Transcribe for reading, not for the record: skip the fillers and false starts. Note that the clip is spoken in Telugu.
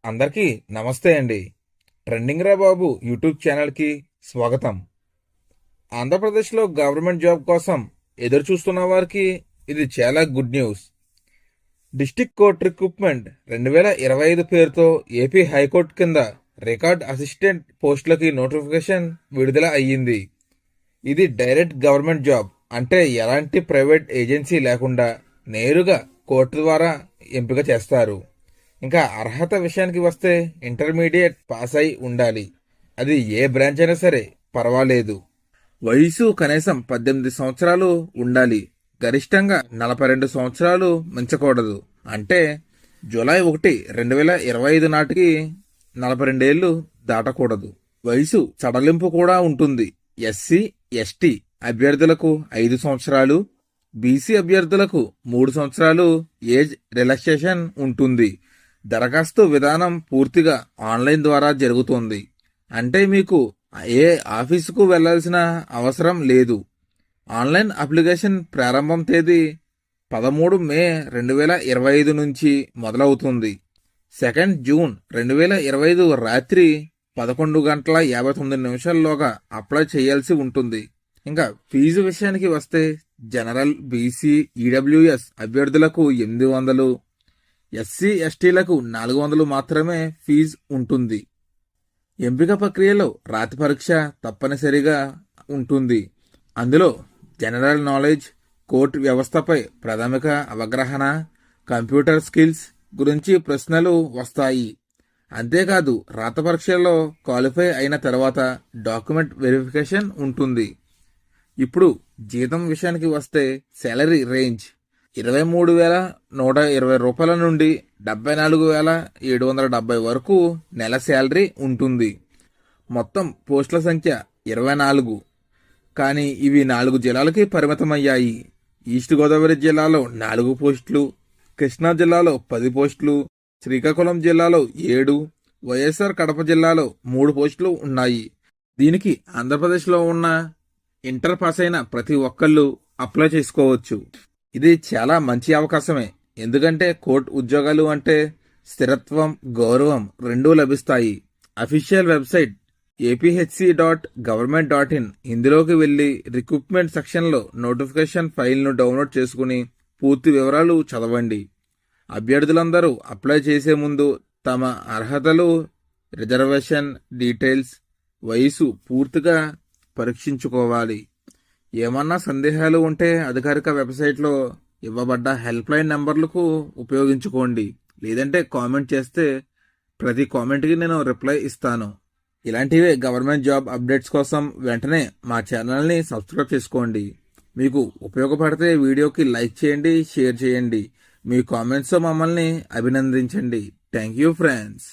అందరికీ నమస్తే అండి. ట్రెండింగ్ రా బాబు యూట్యూబ్ ఛానల్కి స్వాగతం. ఆంధ్రప్రదేశ్లో గవర్నమెంట్ జాబ్ కోసం ఎదురు చూస్తున్న వారికి ఇది చాలా good news. District court recruitment 2025 పేరుతో ఏపీ హైకోర్టు కింద రికార్డ్ అసిస్టెంట్ పోస్టులకి నోటిఫికేషన్ విడుదల అయ్యింది. ఇది డైరెక్ట్ గవర్నమెంట్ జాబ్, అంటే ఎలాంటి ప్రైవేట్ ఏజెన్సీ లేకుండా నేరుగా కోర్టు ద్వారా ఎంపిక చేస్తారు. ఇంకా అర్హత విషయానికి వస్తే ఇంటర్మీడియట్ పాస్ అయి ఉండాలి. అది ఏ బ్రాంచ్ అయినా సరే పర్వాలేదు. వయసు కనీసం 18 సంవత్సరాలు ఉండాలి. గరిష్టంగా 42 సంవత్సరాలు మించకూడదు. అంటే జూలై 1, 2025 నాటికి 42 ఏళ్లు దాటకూడదు. వయసు సడలింపు కూడా ఉంటుంది. ఎస్సీ, ఎస్టీ అభ్యర్థులకు 5 సంవత్సరాలు, బీసీ అభ్యర్థులకు 3 సంవత్సరాలు ఏజ్ రిలాక్సేషన్ ఉంటుంది. దరఖాస్తు విధానం పూర్తిగా ఆన్లైన్ ద్వారా జరుగుతుంది. అంటే మీకు ఏ ఆఫీసుకు వెళ్లాల్సిన అవసరం లేదు. ఆన్లైన్ అప్లికేషన్ ప్రారంభం తేదీ 13 మే 2025 నుంచి మొదలవుతుంది. 2 జూన్ 2025 రాత్రి 11:59 అప్లై చేయాల్సి ఉంటుంది. ఇంకా ఫీజు విషయానికి వస్తే జనరల్, బీసీ, ఈడబ్ల్యూఎస్ అభ్యర్థులకు 800, ఎస్సీ, ఎస్టీలకు 400 మాత్రమే ఫీజు ఉంటుంది. ఎంపిక ప్రక్రియలో రాతి పరీక్ష తప్పనిసరిగా ఉంటుంది. అందులో జనరల్ నాలెడ్జ్, కోర్టు వ్యవస్థపై ప్రాథమిక అవగాహన, కంప్యూటర్ స్కిల్స్ గురించి ప్రశ్నలు వస్తాయి. అంతేకాదు రాత పరీక్షలో క్వాలిఫై అయిన తర్వాత డాక్యుమెంట్ వెరిఫికేషన్ ఉంటుంది. ఇప్పుడు జీతం విషయానికి వస్తే శాలరీ రేంజ్ 23,120 రూపాయల నుండి 74,770 వరకు నెల శాలరీ ఉంటుంది. మొత్తం పోస్టుల సంఖ్య 24. కానీ ఇవి 4 జిల్లాలకి పరిమితమయ్యాయి. ఈస్ట్ గోదావరి జిల్లాలో 4 పోస్టులు, కృష్ణా జిల్లాలో 10 పోస్టులు, శ్రీకాకుళం జిల్లాలో 7, వైఎస్ఆర్ కడప జిల్లాలో 3 పోస్టులు ఉన్నాయి. దీనికి ఆంధ్రప్రదేశ్లో ఉన్న ఇంటర్ పాస్ అయిన ప్రతి ఒక్కళ్ళు అప్లై చేసుకోవచ్చు. ఇది చాలా మంచి అవకాశమే. ఎందుకంటే కోర్టు ఉద్యోగాలు అంటే స్థిరత్వం, గౌరవం రెండూ లభిస్తాయి. అఫీషియల్ వెబ్సైట్ apHC.government.in ఇందులోకి వెళ్లి రిక్రూట్మెంట్ సెక్షన్లో నోటిఫికేషన్ ఫైల్ను డౌన్లోడ్ చేసుకుని పూర్తి వివరాలు చదవండి. అభ్యర్థులందరూ అప్లై చేసే ముందు తమ అర్హతలు, రిజర్వేషన్ డీటెయిల్స్, వయసు పూర్తిగా పరీక్షించుకోవాలి. ఏమన్నా సందేహాలు ఉంటే అధికారిక వెబ్సైట్లో ఇవ్వబడ్డ హెల్ప్ లైన్ నెంబర్లకు ఉపయోగించుకోండి. లేదంటే కామెంట్ చేస్తే ప్రతి కామెంట్కి నేను రిప్లై ఇస్తాను. ఇలాంటివే గవర్నమెంట్ జాబ్ అప్డేట్స్ కోసం వెంటనే మా ఛానల్ని సబ్స్క్రైబ్ చేసుకోండి. మీకు ఉపయోగపడితే వీడియోకి లైక్ చేయండి, షేర్ చేయండి. మీ కామెంట్స్తో మమ్మల్ని అభినందించండి. Thank you friends.